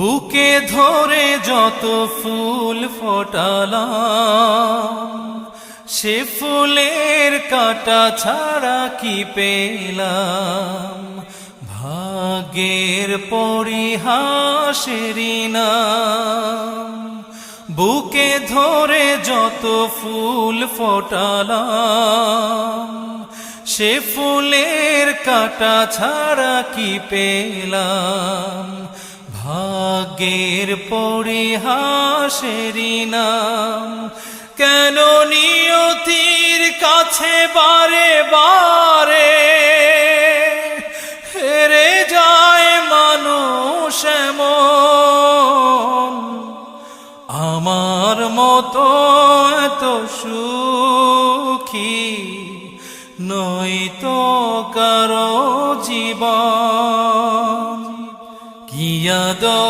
বুকে ধরে যত ফুল ফোটালাম, সে ফুলের কাঁটা ছাড়া কি পেলাম। ভাগ্যের পরিহাসেরই নাম। বুকে ধরে যত ফুল ফোটালাম, সে ফুলের কাঁটা ছাড়া কি পেলাম। ভাগ্যের পরিহাসেরই নাম। কেন নিয়তির কাছে বারে বারে হেরে যায় মানুষ এমন। আমার মতো এত সুখী নয়তো কারো জীবন। কি আদর